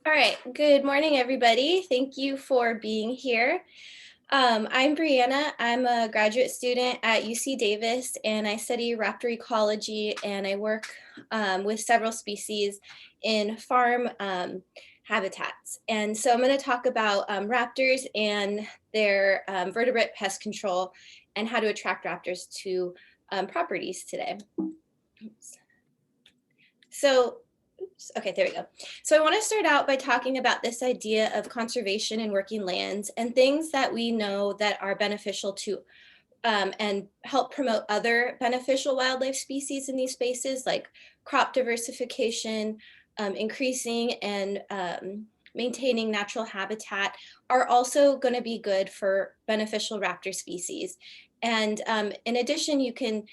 All right, good morning, everybody. Thank you for being here. I'm Breanna. I'm a graduate student at UC Davis, and I study raptor ecology, and I work with several species in farm habitats. And so I'm going to talk about raptors and their vertebrate pest control and how to attract raptors to properties today. Oops. So Okay, there we go. So I want to start out by talking about this idea of conservation and working lands and things that we know that are beneficial to and help promote other beneficial wildlife species in these spaces, like crop diversification, increasing and maintaining natural habitat, are also going to be good for beneficial raptor species. And in addition, you can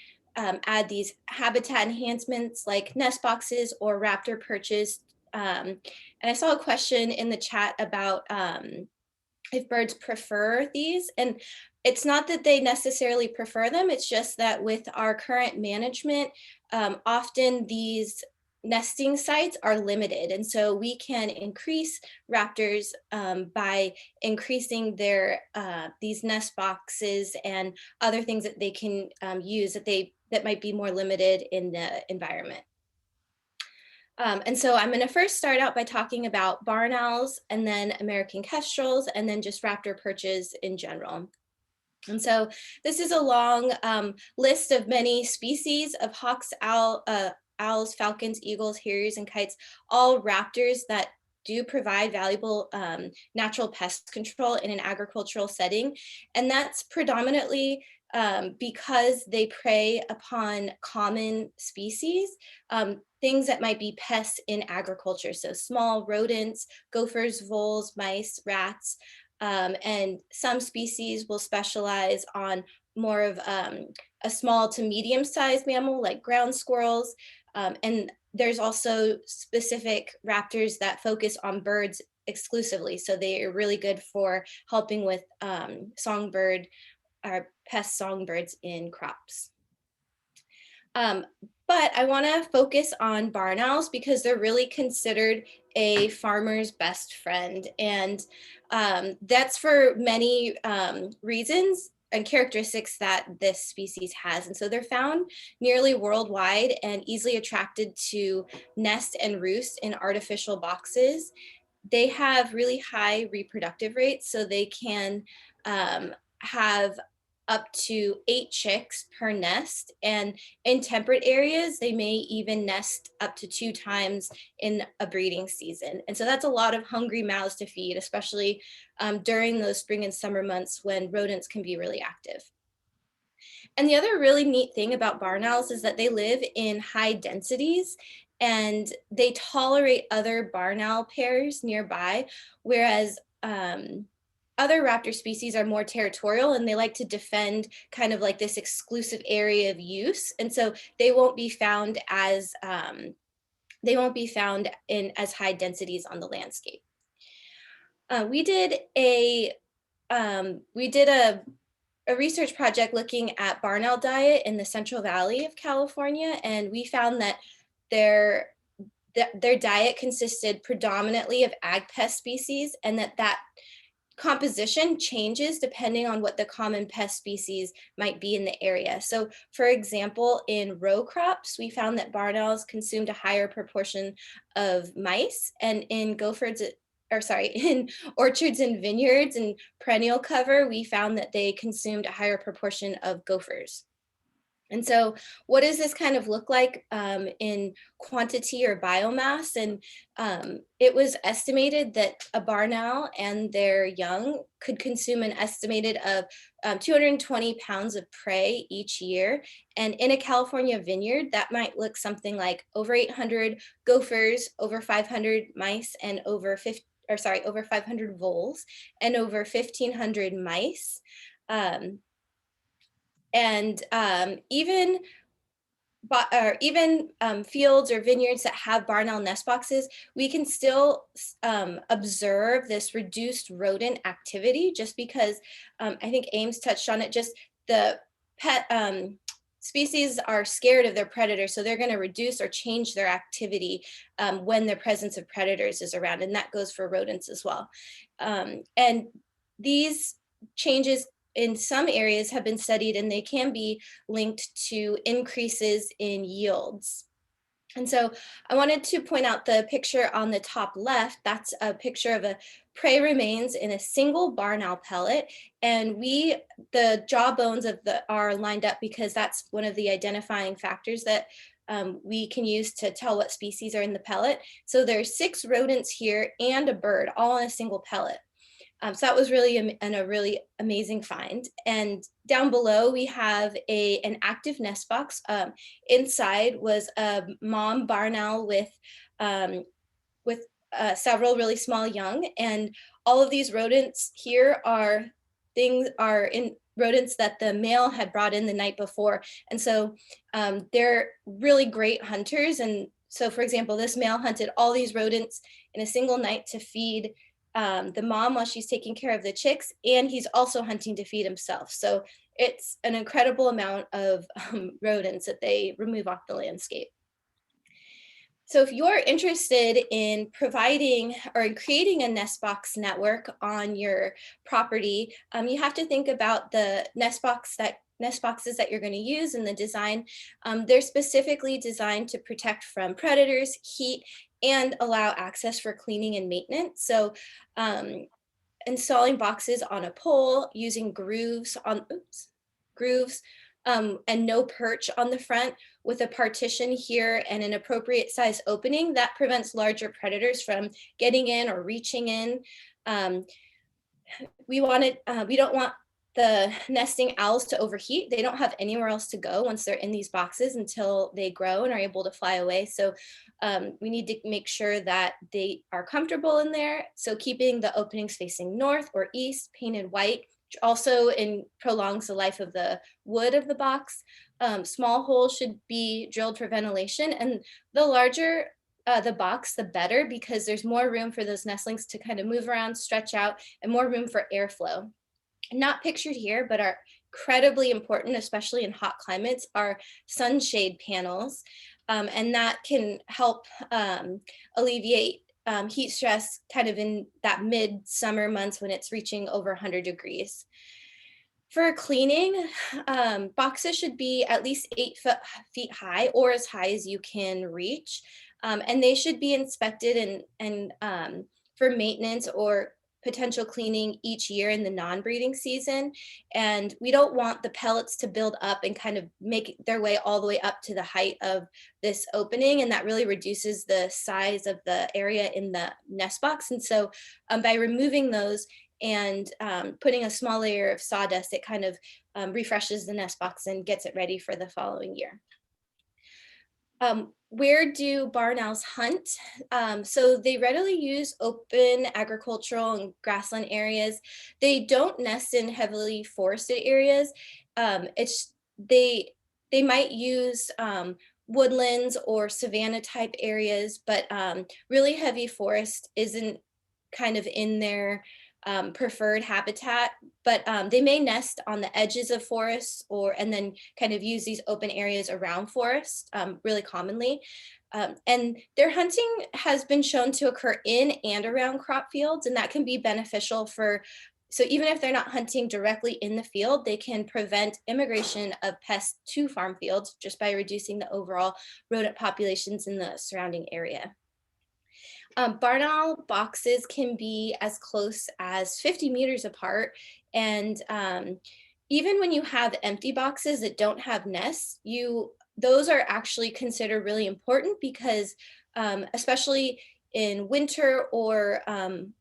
add these habitat enhancements like nest boxes or raptor perches. And I saw a question in the chat about if birds prefer these. And it's not that they necessarily prefer them, it's just that with our current management, often these nesting sites are limited. And so we can increase raptors by increasing their these nest boxes and other things that they can use that might be more limited in the environment. And so I'm going to first start out by talking about barn owls and then American kestrels and then just raptor perches in general. And so this is a long list of many species of hawks, owls, falcons, eagles, hares, and kites, all raptors that do provide valuable natural pest control in an agricultural setting. And that's predominantly because they prey upon common species, things that might be pests in agriculture. So small rodents, gophers, voles, mice, rats, and some species will specialize on more of a small to medium-sized mammal like ground squirrels. And there's also specific raptors that focus on birds exclusively. So they are really good for helping with songbird or pest songbirds in crops. But I want to focus on barn owls because they're really considered a farmer's best friend. And that's for many reasons and characteristics that this species has. And so they're found nearly worldwide and easily attracted to nest and roost in artificial boxes. They have really high reproductive rates, so they can have up to 8 chicks per nest. And in temperate areas, they may even nest up to 2 times in a breeding season. And so that's a lot of hungry mouths to feed, especially during those spring and summer months when rodents can be really active. And the other really neat thing about barn owls is that they live in high densities and they tolerate other barn owl pairs nearby, whereas other raptor species are more territorial and they like to defend kind of like this exclusive area of use. And so they won't be found in as high densities on the landscape. We did a research project looking at barn owl diet in the Central Valley of California, and we found that their diet consisted predominantly of ag pest species, and that composition changes depending on what the common pest species might be in the area. So for example, in row crops, we found that barn owls consumed a higher proportion of mice, and in in orchards and vineyards and perennial cover, we found that they consumed a higher proportion of gophers. And so what does this kind of look like in quantity or biomass? And it was estimated that a barn owl and their young could consume an estimated of 220 pounds of prey each year. And in a California vineyard, that might look something like over 800 gophers, over 500 mice, and over 500 voles, and over 1,500 mice. And even fields or vineyards that have barn owl nest boxes, we can still observe this reduced rodent activity just because I think Ames touched on it, just the species are scared of their predators, so they're going to reduce or change their activity when the presence of predators is around, and that goes for rodents as well. And these changes in some areas have been studied, and they can be linked to increases in yields. And so I wanted to point out the picture on the top left. That's a picture of a prey remains in a single barn owl pellet. And the jaw bones of the are lined up because that's one of the identifying factors that we can use to tell what species are in the pellet. So there's 6 rodents here and a bird all in a single pellet. So that was really a really amazing find. And down below, we have an active nest box. Inside was a mom barn owl um, with several really small young. And all of these rodents here are in rodents that the male had brought in the night before. And so they're really great hunters. And so, for example, this male hunted all these rodents in a single night to feed the mom while she's taking care of the chicks, and he's also hunting to feed himself. So it's an incredible amount of rodents that they remove off the landscape. So if you're interested in providing or in creating a nest box network on your property, you have to think about the nest boxes that you're going to use in the design. They're specifically designed to protect from predators, heat, and allow access for cleaning and maintenance. So installing boxes on a pole using grooves, and no perch on the front with a partition here and an appropriate size opening that prevents larger predators from getting in or reaching in. Um, we don't want the nesting owls to overheat. They don't have anywhere else to go once they're in these boxes until they grow and are able to fly away. So we need to make sure that they are comfortable in there. So keeping the openings facing north or east, painted white, which also prolongs the life of the wood of the box. Small holes should be drilled for ventilation, and the larger the box, the better, because there's more room for those nestlings to kind of move around, stretch out, and more room for airflow. Not pictured here, but are incredibly important, especially in hot climates, are sunshade panels. And that can help alleviate heat stress kind of in that mid-summer months when it's reaching over 100 degrees. For cleaning, boxes should be at least 8 feet high or as high as you can reach. And they should be inspected and for maintenance or potential cleaning each year in the non-breeding season. And we don't want the pellets to build up and kind of make their way all the way up to the height of this opening. And that really reduces the size of the area in the nest box. And so by removing those and putting a small layer of sawdust, it kind of refreshes the nest box and gets it ready for the following year. Where do barn owls hunt? So they readily use open agricultural and grassland areas. They don't nest in heavily forested areas. They might use woodlands or savanna type areas, but really heavy forest isn't kind of in their preferred habitat, but they may nest on the edges of forests and then kind of use these open areas around forests really commonly. And their hunting has been shown to occur in and around crop fields, and that can be beneficial so even if they're not hunting directly in the field, they can prevent immigration of pests to farm fields just by reducing the overall rodent populations in the surrounding area. Barn owl boxes can be as close as 50 meters apart. And even when you have empty boxes that don't have nests, those are actually considered really important because especially in winter or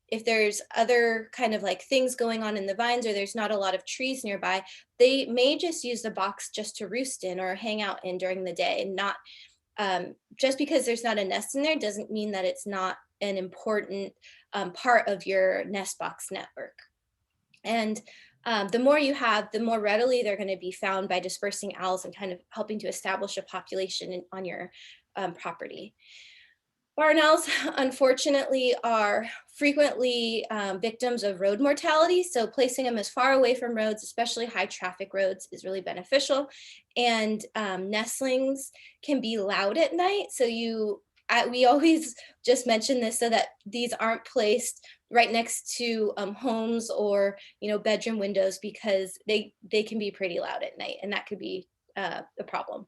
if there's other kind of like things going on in the vines or there's not a lot of trees nearby, they may just use the box just to roost in or hang out in during the day, and not just because there's not a nest in there doesn't mean that it's not an important part of your nest box network. And the more you have, the more readily they're going to be found by dispersing owls and kind of helping to establish a population on your property. Barn owls, unfortunately, are frequently victims of road mortality. So placing them as far away from roads, especially high traffic roads, is really beneficial. And nestlings can be loud at night. So we always just mention this so that these aren't placed right next to homes or bedroom windows, because they can be pretty loud at night, and that could be a problem.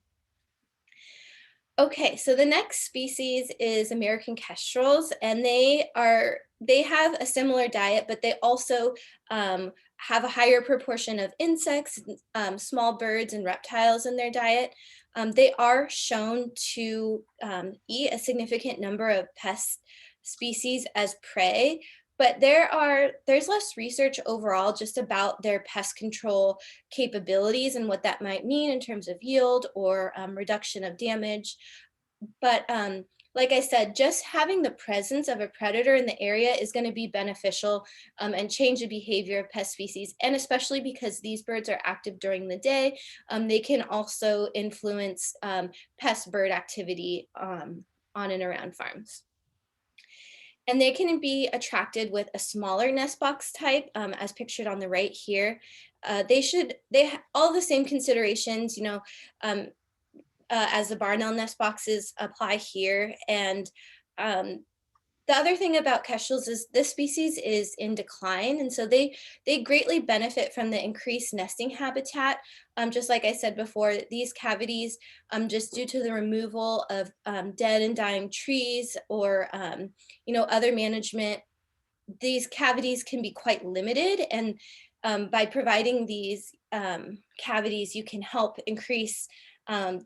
Okay, so the next species is American kestrels, and they have a similar diet, but they also have a higher proportion of insects, small birds, and reptiles in their diet. They are shown to eat a significant number of pest species as prey, but there's less research overall just about their pest control capabilities and what that might mean in terms of yield or reduction of damage. But like I said, just having the presence of a predator in the area is going to be beneficial and change the behavior of pest species. And especially because these birds are active during the day, they can also influence pest bird activity on and around farms. And they can be attracted with a smaller nest box type, as pictured on the right here. All the same considerations, um, as the barn owl nest boxes apply here. And the other thing about kestrels is this species is in decline, and so they greatly benefit from the increased nesting habitat. Just like I said before, these cavities, just due to the removal of dead and dying trees or other management, these cavities can be quite limited. And by providing these cavities, you can help increase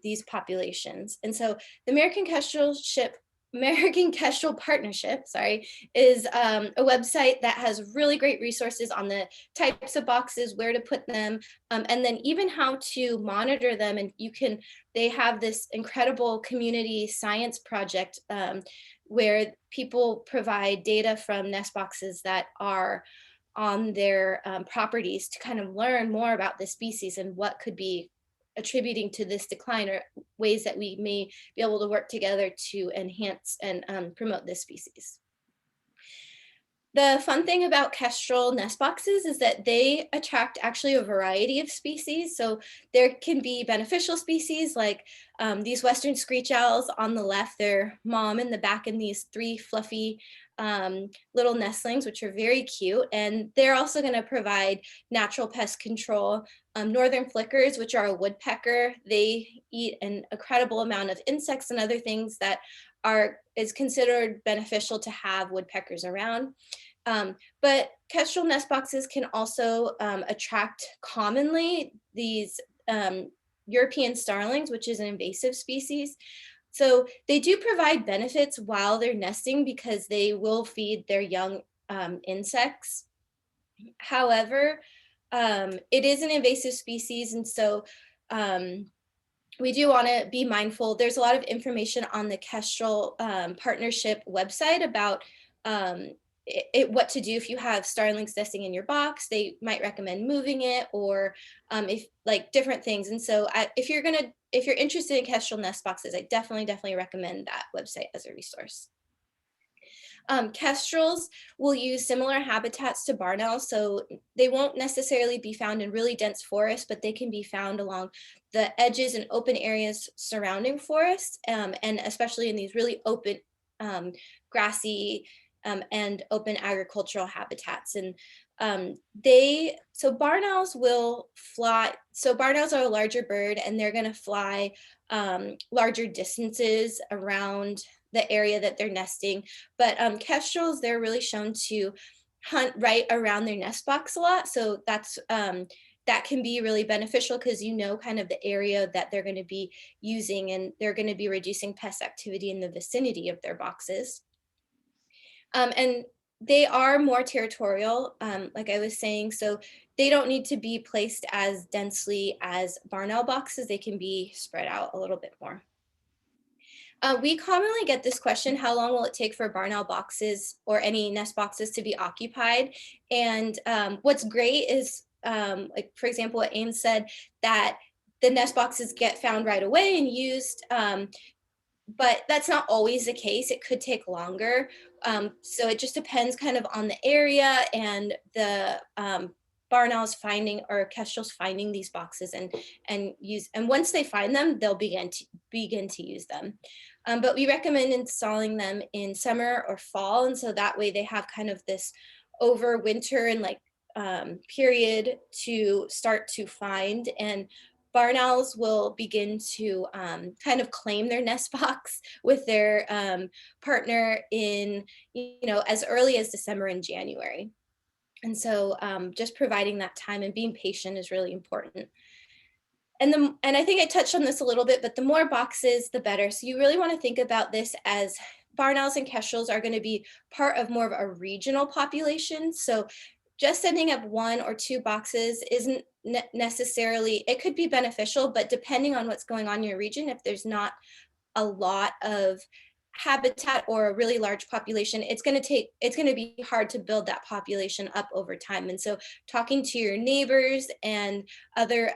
these populations. And so the American Kestrel Partnership, sorry, is a website that has really great resources on the types of boxes, where to put them, and then even how to monitor them. And they have this incredible community science project where people provide data from nest boxes that are on their properties to kind of learn more about the species and what could be attributing to this decline, or ways that we may be able to work together to enhance and promote this species. The fun thing about kestrel nest boxes is that they attract actually a variety of species. So there can be beneficial species like these western screech owls on the left, their mom in the back, and these three fluffy little nestlings, which are very cute. And they're also going to provide natural pest control. Northern flickers, which are a woodpecker, they eat an incredible amount of insects and other things that is considered beneficial to have woodpeckers around. But kestrel nest boxes can also attract commonly these European starlings, which is an invasive species. So they do provide benefits while they're nesting because they will feed their young insects. However, it is an invasive species, and so we do want to be mindful. There's a lot of information on the Kestrel Partnership website about what to do if you have starlings nesting in your box. They might recommend moving it, or if like different things. And so if you're interested in kestrel nest boxes, I definitely recommend that website as a resource. Kestrels will use similar habitats to barn owls, so they won't necessarily be found in really dense forests, but they can be found along the edges and open areas surrounding forests, and especially in these really open, grassy, and open agricultural habitats. And barn owls will fly. So barn owls are a larger bird, and they're going to fly larger distances around the area that they're nesting. But kestrels, they're really shown to hunt right around their nest box a lot. So that can be really beneficial because kind of the area that they're going to be using, and they're going to be reducing pest activity in the vicinity of their boxes. And they are more territorial, like I was saying, so they don't need to be placed as densely as barn owl boxes. They can be spread out a little bit more. We commonly get this question: how long will it take for barn owl boxes or any nest boxes to be occupied? And what's great is, like for example, what Ames said, that the nest boxes get found right away and used. but that's not always the case. It could take longer. So it just depends kind of on the area and the barn owls finding or kestrels finding these boxes and once they find them, they'll begin to use them. But we recommend installing them in summer or fall, and so that way they have kind of this over winter and like period to start to find, and barn owls will begin to kind of claim their nest box with their partner in, as early as December and January. And so just providing that time and being patient is really important. And I think I touched on this a little bit, but the more boxes, the better. So you really want to think about this as barn owls and kestrels are going to be part of more of a regional population. So just setting up one or two boxes isn't necessarily, it could be beneficial, but depending on what's going on in your region, if there's not a lot of habitat or a really large population, it's going to be hard to build that population up over time. And so talking to your neighbors and other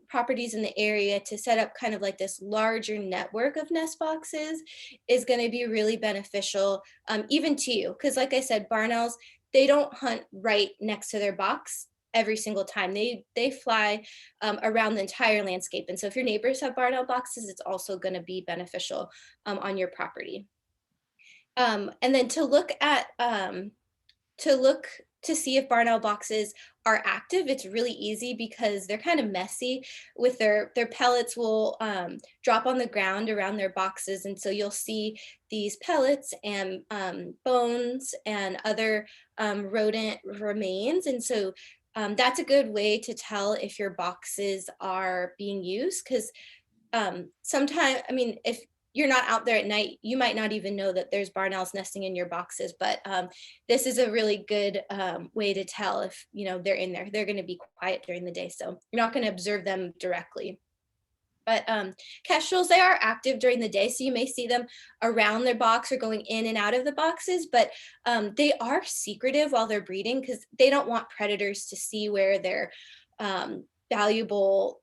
properties in the area to set up kind of like this larger network of nest boxes is going to be really beneficial, even to you, because like I said, barn owls, they don't hunt right next to their box every single time. They fly around the entire landscape. And so if your neighbors have barn owl boxes, it's also going to be beneficial on your property. And then to look at to see if barn owl boxes are active, it's really easy because they're kind of messy with their pellets will drop on the ground around their boxes. And so you'll see these pellets and bones and other rodent remains. And so that's a good way to tell if your boxes are being used, because sometimes, I mean, if you're not out there at night, you might not even know that there's barn owls nesting in your boxes, but this is a really good way to tell if, they're in there. They're going to be quiet during the day, so you're not going to observe them directly. But kestrels, they are active during the day, so you may see them around their box or going in and out of the boxes, but they are secretive while they're breeding because they don't want predators to see where their valuable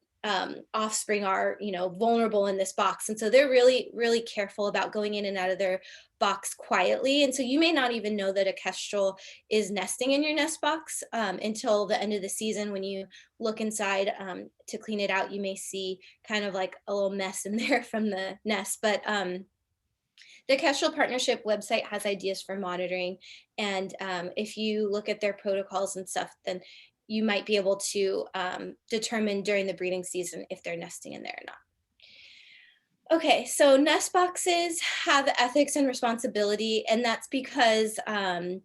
offspring are, vulnerable in this box. And so they're really, really careful about going in and out of their box quietly. And so you may not even know that a kestrel is nesting in your nest box until the end of the season. When you look inside to clean it out, you may see kind of like a little mess in there from the nest. But the Kestrel Partnership website has ideas for monitoring. And if you look at their protocols and stuff, then you might be able to determine during the breeding season if they're nesting in there or not. Okay, so nest boxes have ethics and responsibility, and that's because they're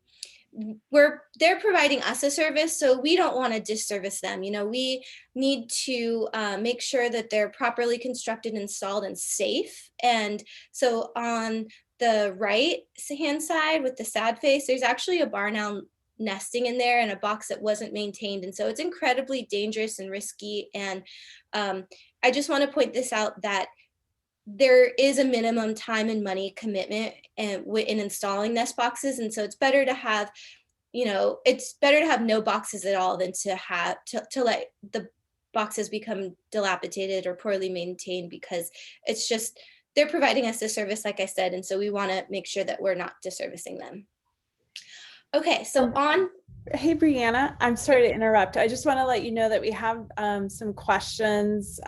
providing us a service, so we don't want to disservice them. We need to make sure that they're properly constructed, installed, and safe. And so on the right hand side with the sad face, there's actually a barn owl nesting in there in a box that wasn't maintained. And so it's incredibly dangerous and risky. And I just want to point this out, that there is a minimum time and money commitment in installing nest boxes. And so it's better to have, it's better to have no boxes at all than to have to let the boxes become dilapidated or poorly maintained, because it's just, they're providing us a service, like I said. And so we want to make sure that we're not disservicing them. Okay, so Hey, Breanna, I'm sorry to interrupt. I just want to let you know that we have some questions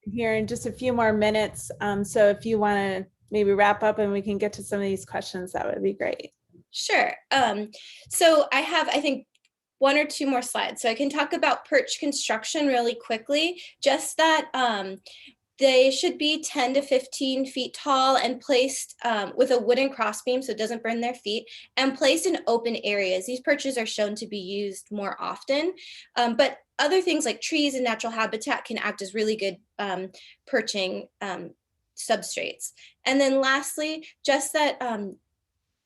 here in just a few more minutes. So if you want to maybe wrap up and we can get to some of these questions, that would be great. Sure. So I have, I think, one or two more slides. So I can talk about perch construction really quickly, just that they should be 10 to 15 feet tall and placed with a wooden crossbeam so it doesn't burn their feet, and placed in open areas. These perches are shown to be used more often, but other things like trees and natural habitat can act as really good perching substrates. And then lastly, just that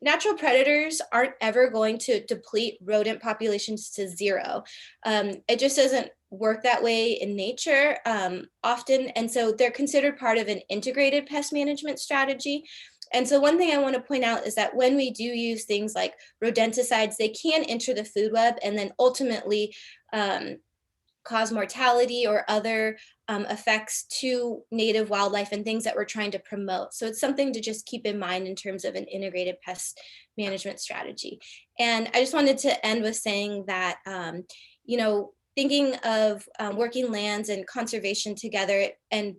natural predators aren't ever going to deplete rodent populations to zero. It just doesn't work that way in nature often. And so they're considered part of an integrated pest management strategy. And so one thing I want to point out is that when we do use things like rodenticides, they can enter the food web and then ultimately cause mortality or other effects to native wildlife and things that we're trying to promote. So it's something to just keep in mind in terms of an integrated pest management strategy. And I just wanted to end with saying that, thinking of working lands and conservation together and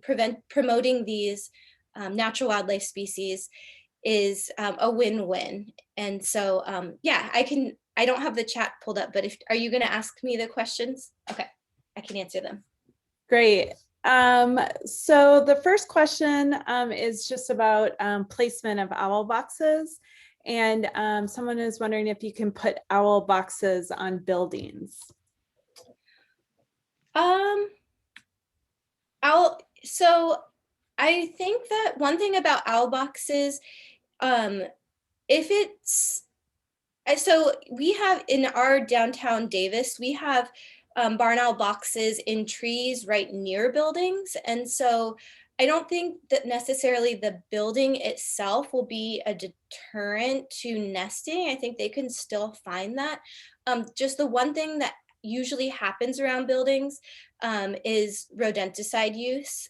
promoting these natural wildlife species is a win-win. And so, yeah, I don't have the chat pulled up, but are you going to ask me the questions? Okay, I can answer them. Great. So the first question is just about placement of owl boxes. And someone is wondering if you can put owl boxes on buildings. So I think that one thing about owl boxes, if it's, so we have in our downtown Davis, we have barn owl boxes in trees right near buildings. And so I don't think that necessarily the building itself will be a deterrent to nesting. I think they can still find that. Just the one thing that usually happens around buildings is rodenticide use.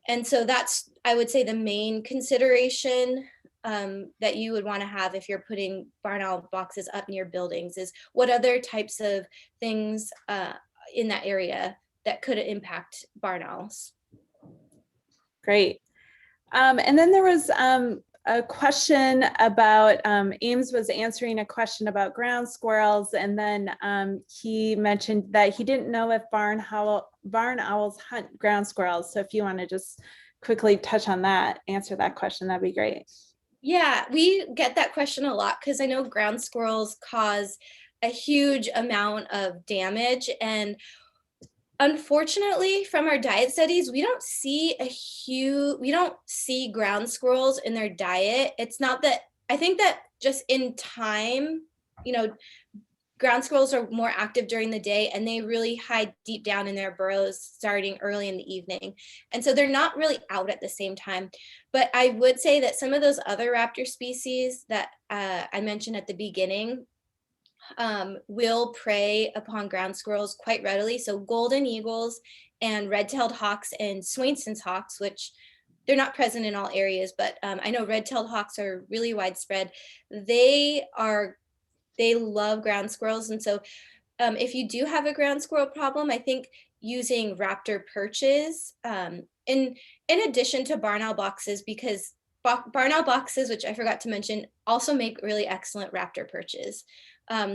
And so that's, I would say, the main consideration that you would want to have if you're putting barn owl boxes up near buildings is what other types of things in that area that could impact barn owls. Great. And then there was a question about, Ames was answering a question about ground squirrels, and then he mentioned that he didn't know if barn owls hunt ground squirrels. So if you want to just quickly touch on that, answer that question, that'd be great. Yeah, we get that question a lot because I know ground squirrels cause a huge amount of damage. And unfortunately, from our diet studies, we don't see ground squirrels in their diet. It's not that, I think that just in time, ground squirrels are more active during the day and they really hide deep down in their burrows starting early in the evening. And so they're not really out at the same time. But I would say that some of those other raptor species that I mentioned at the beginning will prey upon ground squirrels quite readily. So golden eagles and red-tailed hawks and Swainson's hawks, which they're not present in all areas, but I know red-tailed hawks are really widespread. They love ground squirrels. And so if you do have a ground squirrel problem, I think using raptor perches in addition to barn owl boxes, because barn owl boxes, which I forgot to mention, also make really excellent raptor perches.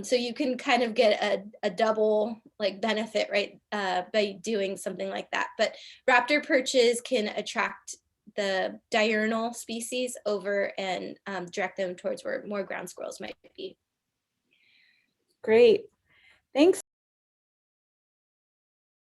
So you can kind of get a double benefit, right, by doing something like that. But raptor perches can attract the diurnal species over and direct them towards where more ground squirrels might be. Great. Thanks.